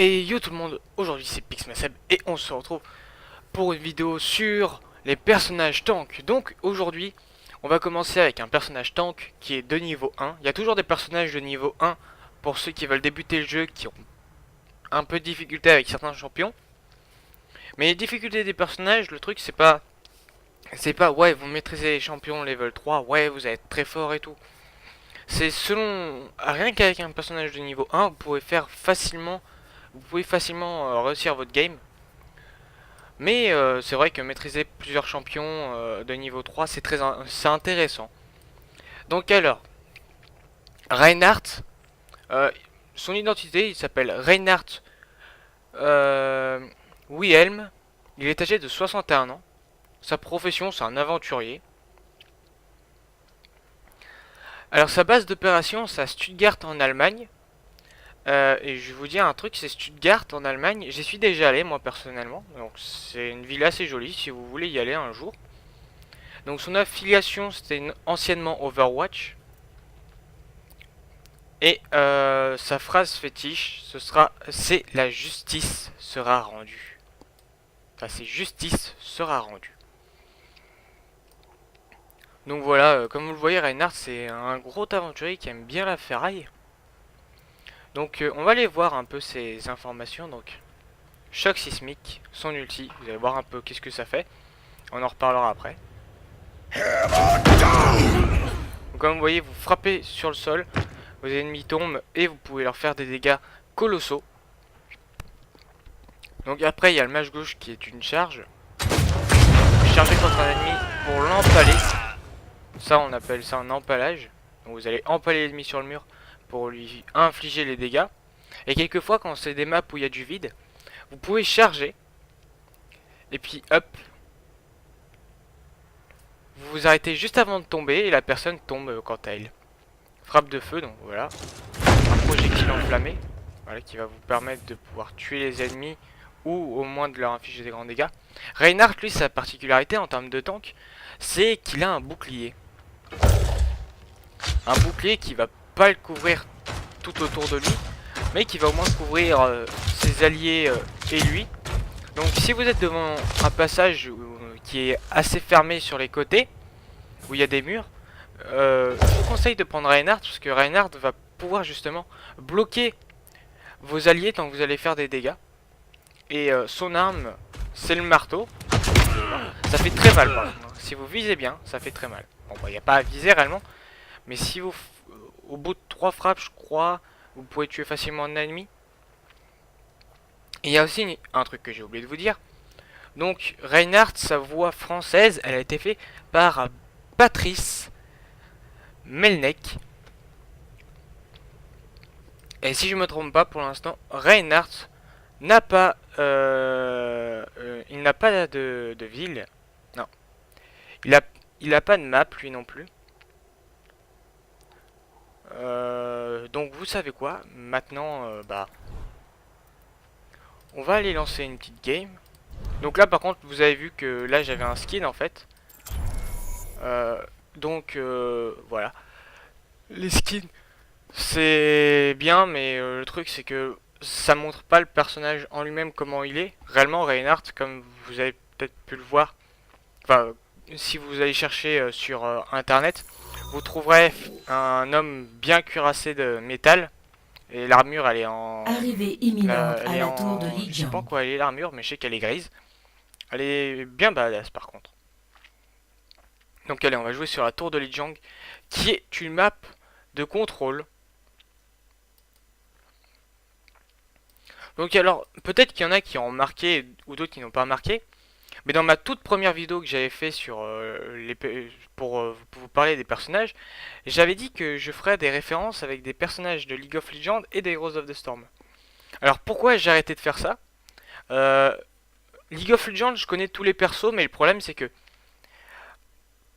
Et yo tout le monde, aujourd'hui c'est Pixmaseb et on se retrouve pour une vidéo sur les personnages tank. Donc aujourd'hui, on va commencer avec un personnage tank qui est de niveau 1. Il y a toujours des personnages de niveau 1 pour ceux qui veulent débuter le jeu, qui ont un peu de difficulté avec certains champions. Mais les difficultés des personnages, le truc c'est pas ouais vous maîtrisez les champions level 3, ouais vous allez être très fort et tout. C'est selon, rien qu'avec un personnage de niveau 1, vous pouvez facilement réussir votre game. Mais c'est vrai que maîtriser plusieurs champions de niveau 3, c'est intéressant. Donc alors, Reinhardt, euh, son identité, il s'appelle Reinhardt euh, Wilhelm. Il est âgé de 61 ans. Sa profession, c'est un aventurier. Alors sa base d'opération, c'est à Stuttgart en Allemagne. Et je vais vous dire un truc, c'est Stuttgart en Allemagne. J'y suis déjà allé moi personnellement. Donc c'est une ville assez jolie si vous voulez y aller un jour. Donc son affiliation c'était anciennement Overwatch. Et sa phrase fétiche, c'est la justice sera rendue. Enfin c'est justice sera rendue. Donc voilà, comme vous le voyez, Reinhardt c'est un gros aventurier qui aime bien la ferraille. Donc on va aller voir un peu ses informations. Donc choc sismique, son ulti, vous allez voir un peu qu'est-ce que ça fait. On en reparlera après. Donc, comme vous voyez, vous frappez sur le sol, vos ennemis tombent et vous pouvez leur faire des dégâts colossaux. Donc après il y a le mage gauche qui est une charge. Vous chargez contre un ennemi pour l'empaler. Ça on appelle ça un empalage. Donc vous allez empaler l'ennemi sur le mur pour lui infliger les dégâts. Et quelquefois quand c'est des maps où il y a du vide, vous pouvez charger. Et puis hop, vous vous arrêtez juste avant de tomber et la personne tombe quant à elle. Frappe de feu, donc voilà. Un projectile enflammé. Voilà, qui va vous permettre de pouvoir tuer les ennemis ou au moins de leur infliger des grands dégâts. Reinhardt, lui, sa particularité en termes de tank, c'est qu'il a un bouclier. Un bouclier qui va pas le couvrir tout autour de lui, mais qui va au moins couvrir ses alliés et lui. Donc si vous êtes devant un passage qui est assez fermé sur les côtés, où il y a des murs, je vous conseille de prendre Reinhardt, parce que Reinhardt va pouvoir justement bloquer vos alliés tant que vous allez faire des dégâts. Et son arme, c'est le marteau. Ça fait très mal par contre. Si vous visez bien, ça fait très mal. Bon, bah, il n'y a pas à viser réellement. Mais si vous, au bout de 3 frappes, je crois, vous pouvez tuer facilement un ennemi. Et il y a aussi un truc que j'ai oublié de vous dire. Donc, Reinhardt, sa voix française, elle a été faite par Patrice Melnek. Et si je me trompe pas, pour l'instant, Reinhardt n'a pas, il n'a pas de ville. Non, il a pas de map lui non plus. Donc vous savez quoi? Maintenant, bah, on va aller lancer une petite game. Donc là, par contre, vous avez vu que là j'avais un skin en fait. Donc voilà, les skins c'est bien, mais le truc c'est que ça montre pas le personnage en lui-même comment il est. Réellement, Reinhardt, comme vous avez peut-être pu le voir, enfin, si vous allez chercher sur internet, vous trouverez un homme bien cuirassé de métal. Et l'armure, elle est en. Arrivée imminente Elle à est la tour de en. Je sais pas Lijiang. quoi elle est l'armure, mais je sais qu'elle est grise. Elle est bien badass par contre. Donc allez, on va jouer sur la tour de Lijiang, qui est une map de contrôle. Donc alors, peut-être qu'il y en a qui ont remarqué ou d'autres qui n'ont pas remarqué. Mais dans ma toute première vidéo que j'avais fait sur pour vous parler des personnages, j'avais dit que je ferais des références avec des personnages de League of Legends et des Heroes of the Storm. Alors pourquoi j'ai arrêté de faire ça? euh, League of Legends, je connais tous les persos, mais le problème c'est que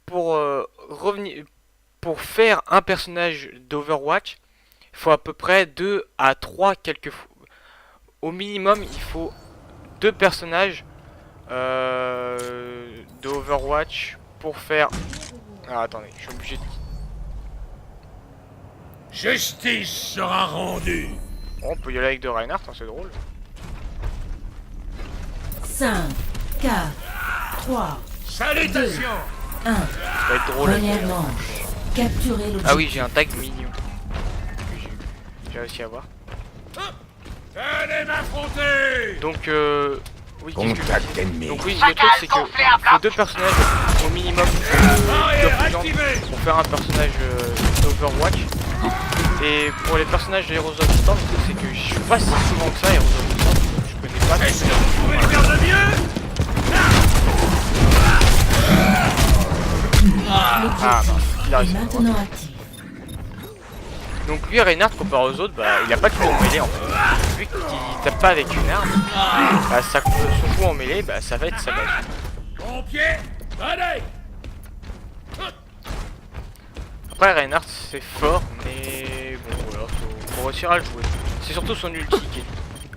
pour revenir, pour faire un personnage d'Overwatch, il faut à peu près 2 à 3 quelques au minimum, il faut 2 personnages d'Overwatch pour faire. Ah, attendez, je suis obligé de. Justice sera rendue. Bon, on peut y aller avec de Reinhardt, hein, c'est drôle. 5, 4, 3, Salutations. 1. Ça va être drôle. Première manche. Capturez l'objectif. Ah oui, j'ai un tag mignon. J'ai réussi à voir. Allez m'affronter. Donc, oui, qu'est-ce que je Contact disais ennemi. Donc oui, le truc c'est que faut 2 personnages au minimum Barrière top 10 activée. pour faire un personnage d'Overwatch. Et pour les personnages de Heroes of the Storm, le truc c'est que je joue pas si souvent que ça Heroes of the Storm, je connais pas. Est-ce que vous pouvez faire de mieux? Ah non, il a Est raison. maintenant actif. Donc lui Reinhardt comparé aux autres, bah il a pas de coup en mêlée en fait. Vu qu'il tape pas avec une arme, bah son coup en mêlée, bah ça va être sa base. Bon pied. Allez. Après Reinhardt c'est fort, mais bon voilà, faut réussir à le jouer. C'est surtout son ulti qui est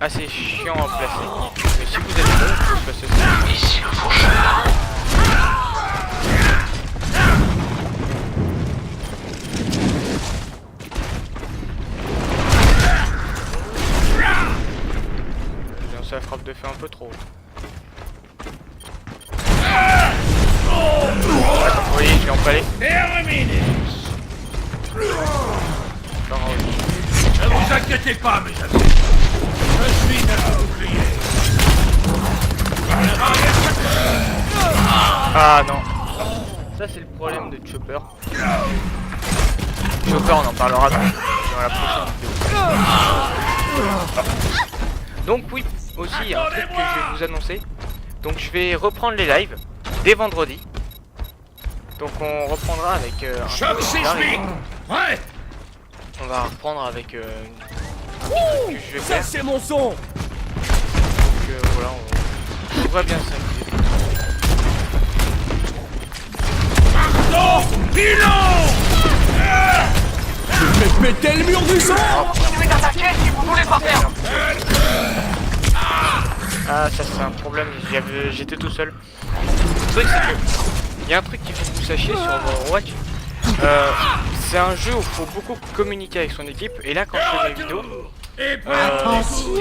assez chiant à placer. Mais si vous êtes bon, vous pouvez se passer. Ici le faucheur. Ça frappe de fait un peu trop. Vous voyez, je l'ai empalé. Terminé. Non, Ne vous inquiétez pas, mes amis. Je suis notre bouclier. ah non. Ça c'est le problème de Chopper. Chopper on en parlera dans la prochaine vidéo. Donc oui, aussi il y a un truc que je vais vous annoncer. Donc je vais reprendre les lives dès vendredi. Donc on reprendra avec un Choc truc qui arrive. sismique. Ouais. On va reprendre avec un truc que je vais faire. c'est mon son. Donc voilà, on devrait bien s'amuser. Non. Bilan. Je vais péter le mur du son. Continuez d'attaquer si vous voulez pas perdre. Ah ça c'est un problème, j'étais tout seul. Le truc c'est que il y a un truc qu'il faut que vous sachiez sur Overwatch. C'est un jeu où il faut beaucoup communiquer avec son équipe. Et là quand je fais des vidéos, et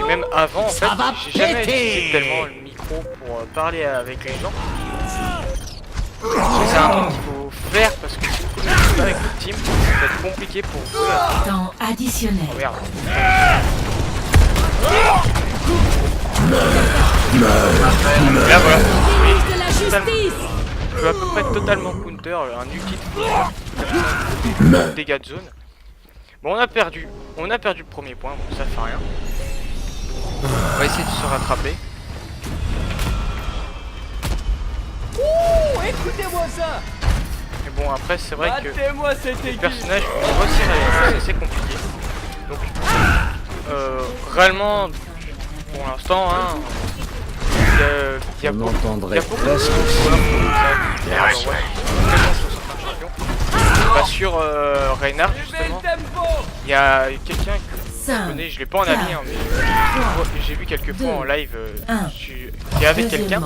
même avant en fait, j'ai jamais utilisé tellement le micro pour parler avec les gens. Mais c'est un truc qu'il faut faire parce que si vous communiquez pas avec le team, ça va être compliqué pour vous. Temps additionnel. Oh, merde. Là voilà. De la Totalement. justice. Je peux à peu près totalement counter un ulti de dégâts de zone. Bon on a perdu le premier point, bon ça fait rien. On va essayer de se rattraper. Écoutez-moi ça. Mais bon après c'est vrai que Battez-moi cette les équipe. personnages c'est assez compliqué. Donc réellement pour l'instant hein, il y a beaucoup de bah, sur Reinhardt justement, il y a quelqu'un que je connais, je l'ai pas en ami hein, mais j'ai vu quelques fois en live qui est avec quelqu'un.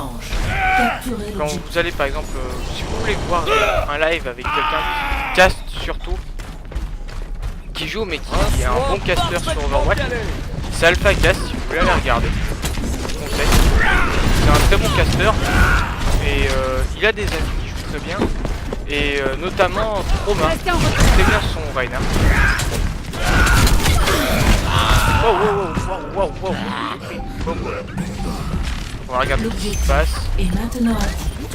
Quand vous allez par exemple, si vous voulez voir un live avec quelqu'un qui caste surtout, qui joue mais qui est un bon casteur sur Overwatch, c'est AlphaCast si vous voulez aller regarder. Je vous conseille. C'est un très bon casteur et il a des amis qui jouent très bien et notamment Romain, très bien son Reinhardt. Wow. On va regarder ce qui se passe. Et maintenant actif.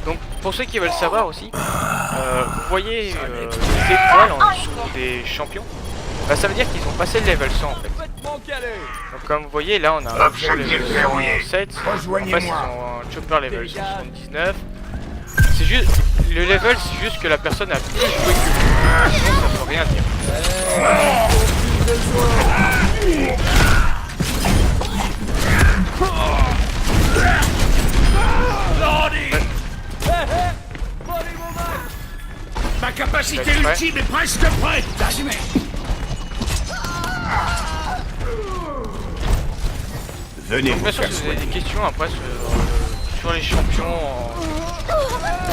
Donc pour ceux qui veulent savoir aussi, vous voyez les étoiles en dessous des champions, bah, ça veut dire qu'ils ont passé le level 100 en fait. Donc comme vous voyez là on a un level 107, en fait ils ont un chopper level 179. C'est juste, le level c'est juste que la personne a plus joué que lui, sinon ça veut rien dire. Ma capacité ultime est presque prête. Venez Donc vous bien sûr faire si vous avez soigner. des questions après sur les champions,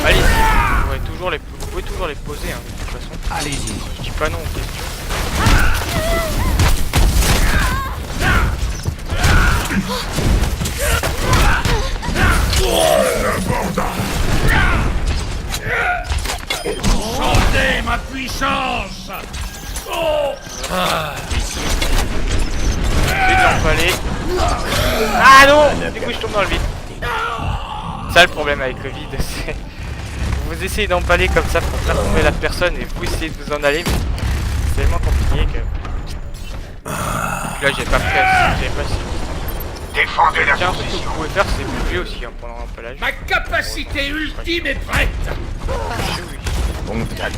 allez-y, vous pouvez toujours les poser hein, de toute façon. Allez-y. Je dis pas non aux questions. Sentez ma puissance. J'ai de l'empaler. Ah non! Du coup je tombe dans le vide. Ça le problème avec le vide, c'est... Vous essayez d'empaler comme ça pour faire tomber la personne et vous essayez de vous en aller, mais c'est tellement compliqué que... Là j'ai pas fait, j'ai pas si... Défendez la Tiens, ce que position. vous pouvez faire c'est bouger aussi hein, pendant l'empalage. Ma capacité ultime est prête. On tacle.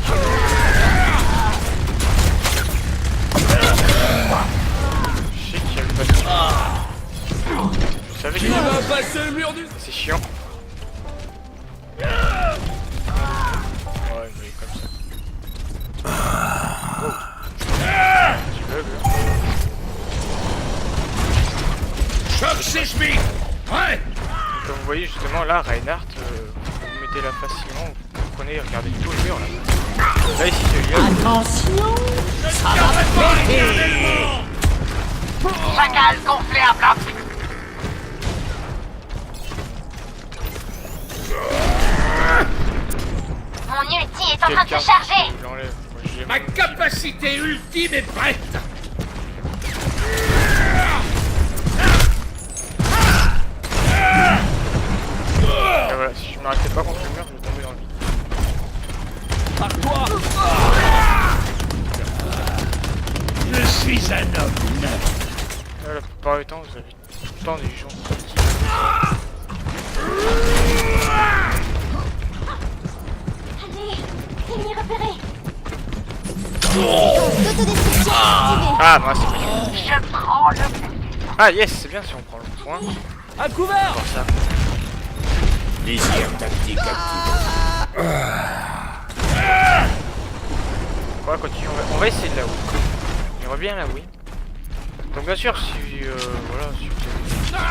Je sais qu'il y a le passage. Je savais Qui qu'il y avait va passer le mur du... c'est chiant. Ouais, mais comme ça. Tu veux, Choc sismique. Ouais. comme vous voyez justement là, Reinhardt, vous mettez là facilement, vous prenez, regardez tout le mur là. Là ici il y a Chacal gonflé à bloc. Mon ulti est en train de quelqu'un se charger. qui l'enlève. Moi, j'ai Ma mon- capacité ultime est prête. Et voilà, si je m'arrêtais pas contre le mur, je vais tomber dans le vide. Par toi. Je suis un homme neuf. Là, la plupart du temps, vous avez tout le temps des gens qui... Ennemi repéré. Ah, moi c'est bien. Je prends le... Ah yes, c'est bien si on prend le point. À couvert. Voir ça. Désir tactique activé. On va continuer, on va essayer de la oui. Il revient la oui. Donc bien sûr, si voilà, si vous avez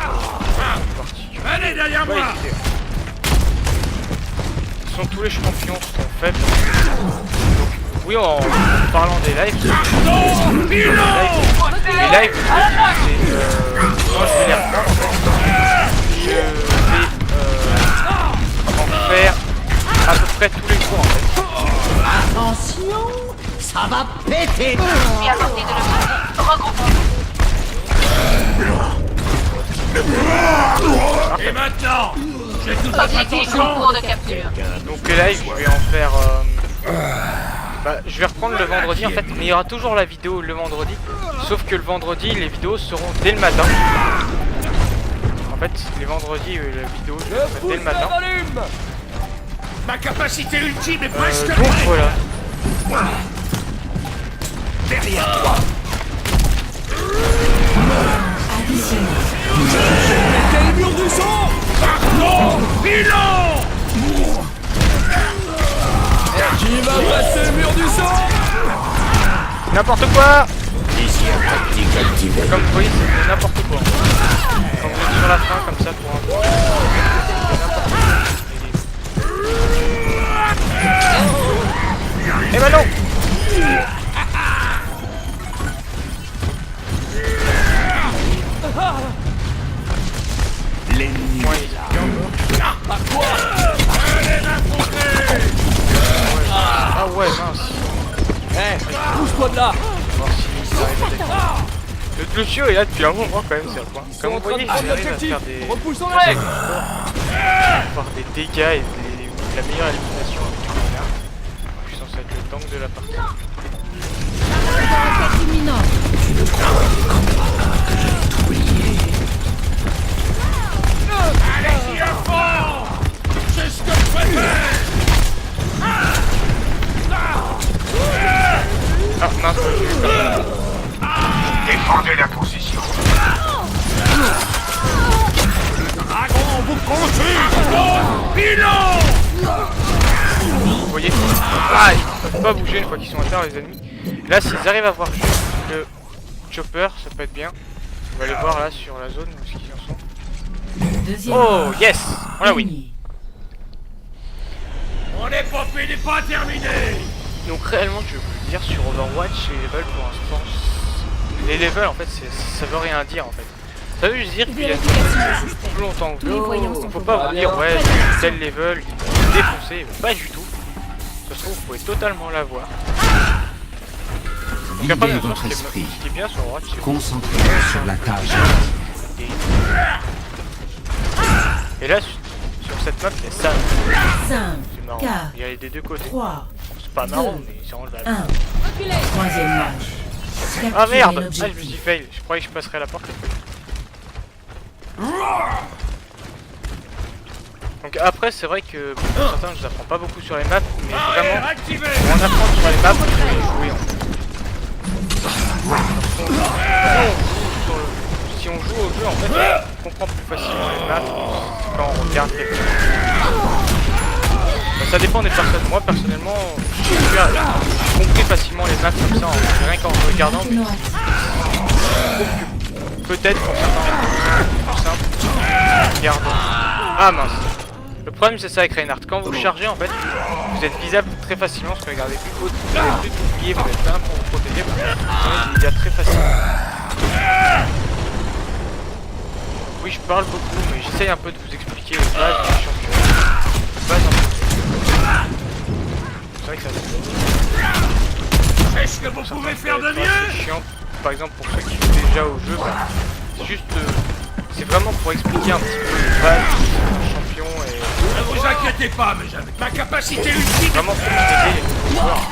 une partie, Allez derrière pas moi. hésiter. Ce sont tous les champions sont faibles. Donc, oui, en parlant des lives, les lives, c'est moi je vais les reprendre en fait. Je vais en faire à peu près tous les jours en fait. Attention, ça va péter. Je suis à côté de l'objectif. Regroupons-nous. Et maintenant, j'ai toute votre Objectif en attention. cours de capture. Donc les lives, je vais en faire... bah, je vais reprendre le vendredi en fait, mais il y aura toujours la vidéo le vendredi. Sauf que le vendredi, les vidéos seront dès le matin. En fait, les vendredis, la vidéo sera dès le matin. Ma capacité ultime est presque Donc prête. voilà. Derrière toi. Additionnel. Mettez le mur du sang. Pardon, bilan. Qui va passer le mur du sang. N'importe quoi. Désir tactique activé. Comme vous voyez, c'est n'importe quoi. Quand vous êtes sur la fin, comme ça, pour un coup, c'est n'importe quoi. Eh ben non. L'ennemi. Ouais, il est bien mort. Par toi. Ah ouais, mince. Eh, bouge-toi de là. Voir si ça arrive à défendre. Le Lucio est là depuis un moment quand même sur le point. Comme vous voyez, j'arrive à faire des... Repousse en faire règle. des dégâts et la meilleure élimination avec un renard. Je suis censé être le tank de la partie. Attaque imminente. Allez-y à fond. C'est ce que je préfère. Ah mince, j'ai eu peur. Défendez la position. Dragon, vous confie. Bilan. Vous voyez, ah, ils peuvent pas bouger une fois qu'ils sont à terre les ennemis. Là, s'ils arrivent à voir juste le chopper, ça peut être bien. On va aller voir là sur la zone où ils en sont. Deuxième. Oh yes, on l'a oui. Gagné. On n'est pas fini, pas terminé. Donc réellement, je vais vous le dire sur Overwatch, les levels pour l'instant, les levels en fait, ça veut rien dire en fait. Ça veut juste dire qu'il y a Vérification du système. plus longtemps que Tous les voyants sont faut pas vous dire ouais tel level il est défoncé, pas du tout. Ça se trouve vous pouvez totalement l'avoir. Donc après Libérez bien sûr votre ce esprit. qui est bien sur droite c'est Concentrez-vous sur la tâche. et là sur cette map il y a ça, 5, c'est marrant. 4, Il y a des deux côtés. 3, C'est pas marrant deux, mais c'est en 1. Troisième match. Ah merde! Ah je me L'objectif. suis fail, je croyais que je passerais à la porte. Donc après c'est vrai que pour certains je vous apprends pas beaucoup sur les maps mais vraiment Activé. pour en apprendre sur les maps il faut jouer en fait. Si on joue au jeu en fait on comprend plus facilement les maps quand on regarde quelqu'un. Bah, ça dépend des personnes, moi personnellement j'ai compris facilement les maps comme ça rien qu'en regardant mais peut-être pour certains c'est plus simple. Regarde. Ah mince. Le problème c'est ça avec Reinhardt, quand vous chargez en fait, vous êtes visable très facilement parce que regardez plus haut, vous avez plus de bouclier, vous êtes là pour vous protéger, vous avez des dégâts très facilement. Oui je parle beaucoup mais j'essaye un peu de vous expliquer les bases du champion. Les bases un peu. C'est vrai que ça Qu'est-ce que vous pouvez faire de mieux? c'est chiant, par exemple pour ceux qui jouent déjà au jeu, bah, c'est juste, c'est vraiment pour expliquer un petit peu les bases du champion et Ne vous inquiétez pas, mes amis. Ma capacité ultime. vraiment pour aider les joueurs.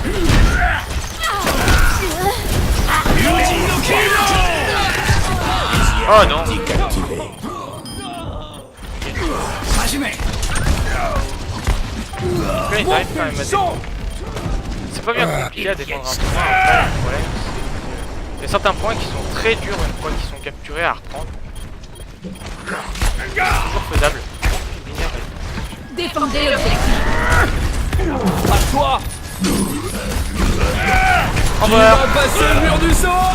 Oh non! Tactique activé. Là, il arrive quand même à défendre. C'est pas bien compliqué à défendre un point, après le problème c'est qu'il y a certains points qui sont très durs une fois qu'ils sont capturés à reprendre. C'est toujours faisable. Défendez l'objectif. À toi. Au Tu revoir. vas passer le mur du sang.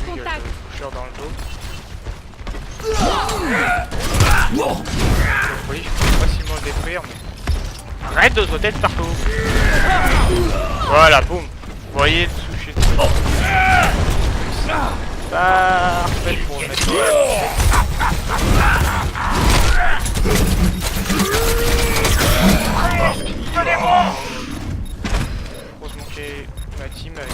Contact. Toucheur dans le dos. Oui, je peux facilement le détruire, mais... Arrête de sauter de partout. Voilà, boum. Vous voyez le sushi. Parfait pour le mettre. Heureusement qu'il y a ma team avec...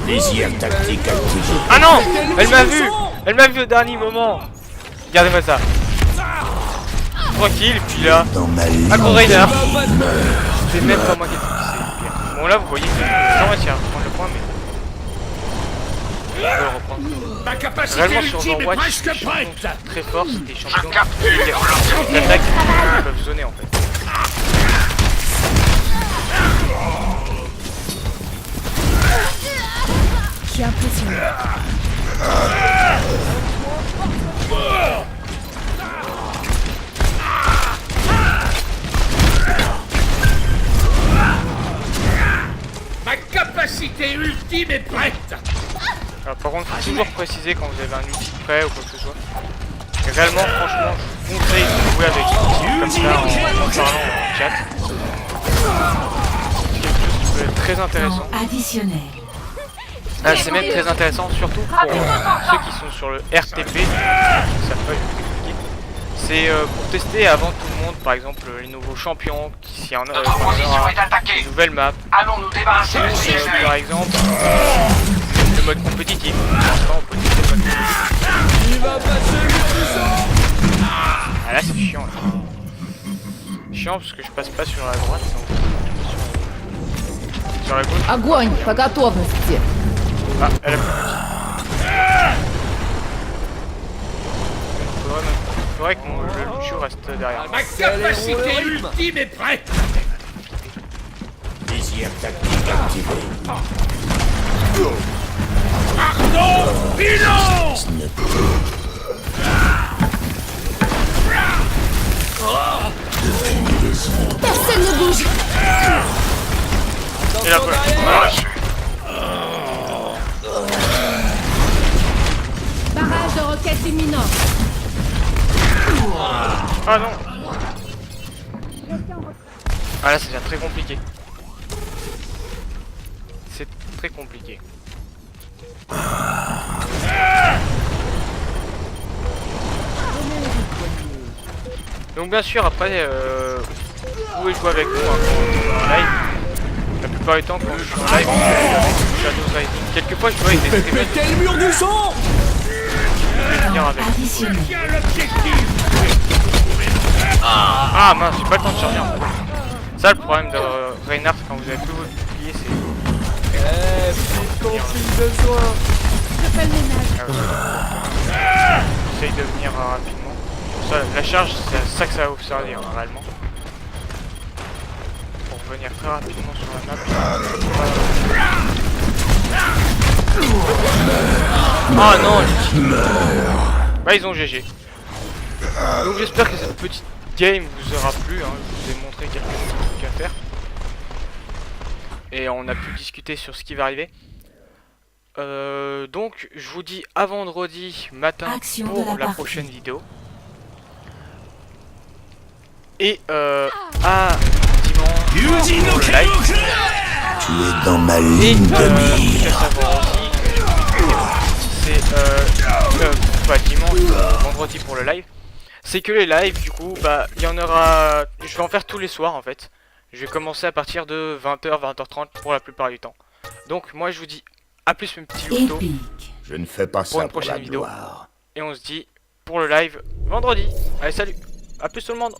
Désir tactique activé. Ah non! Elle m'a vu! Elle m'a vu au dernier moment! Regardez-moi ça! Tranquille, puis là... Agro Raider! C'est même pas moi qui ai fait ça. Bon là vous voyez que j'ai réussi à reprendre le point mais... Je vais le reprendre. Ma capacité Réellement sur ultime est Overwatch, presque les champions prête. sont très forts, c'est des champions qui capture attaquent et peuvent zoner en fait. Je suis impressionné. Ma capacité ultime est prête. Alors, par contre, faut toujours préciser quand vous avez un outil prêt ou quoi que ce soit. Et réellement, franchement, je vous conseille de jouer avec comme ça en parlant en chat. C'est quelque chose qui peut être très intéressant. Temps additionnel. Ah, c'est même très intéressant, surtout pour ceux qui sont sur le RTP, qui savent pas expliquer. C'est pour tester avant tout le monde, par exemple, les nouveaux champions, s'il y en a, Notre position est des attaquée. nouvelles maps. Allons nous débarrasser Ou, du siège. par exemple, le mode compétitif. Pour l'instant, on peut tester le mode compétitif. Tu vas passer le mur du sang. Ah là, c'est chiant. Là. Chiant parce que je passe pas sur la droite, donc sur la gauche. Огонь по готовности. Ah, elle a plus de faudrait que le Lucio reste derrière. Ma capacité ultime est prête. Désir tactique activé. Pardon, bilan. Personne ne bouge. Et la voilà. Barrage de roquettes imminent. Ah non. Ah là, ça devient très compliqué. très compliqué. Donc bien sûr après vous pouvez jouer avec moi en live. La plupart du temps quand je suis en live je joue avec Shadows Rising. Quelquefois je joue avec des streamers Pétez le mur du son. qui venir avec. Additionnel. Tiens l'objectif. Ah mince, j'ai pas le temps de charger en fait. Ça le problème de Reinhardt quand vous avez plus votre bouclier c'est... besoin. Je fais le ménage. J'essaye de venir rapidement. Ça, la charge c'est à ça que ça va vous servir hein, réellement. Pour venir très rapidement sur la map. Oh non bah ils ont GG. Donc j'espère que cette petite game vous aura plu, hein. Je vous ai montré quelques trucs à faire. Et on a pu discuter sur ce qui va arriver. Donc je vous dis à vendredi matin Action de pour la la partie. prochaine vidéo. Et à dimanche pour le live. Tu es dans ma Et ligne de il mire. faut savoir aussi que c'est pas dimanche, vendredi pour le live. C'est que les lives du coup, bah il y en aura. Je vais en faire tous les soirs en fait. Je vais commencer à partir de 20h, 20h30 pour la plupart du temps. Donc moi je vous dis à plus mes petits louveteaux. Épique. Je ne fais pas Pour ça une pour prochaine la vidéo. gloire. Et on se dit pour le live vendredi. Allez salut, à plus tout le monde.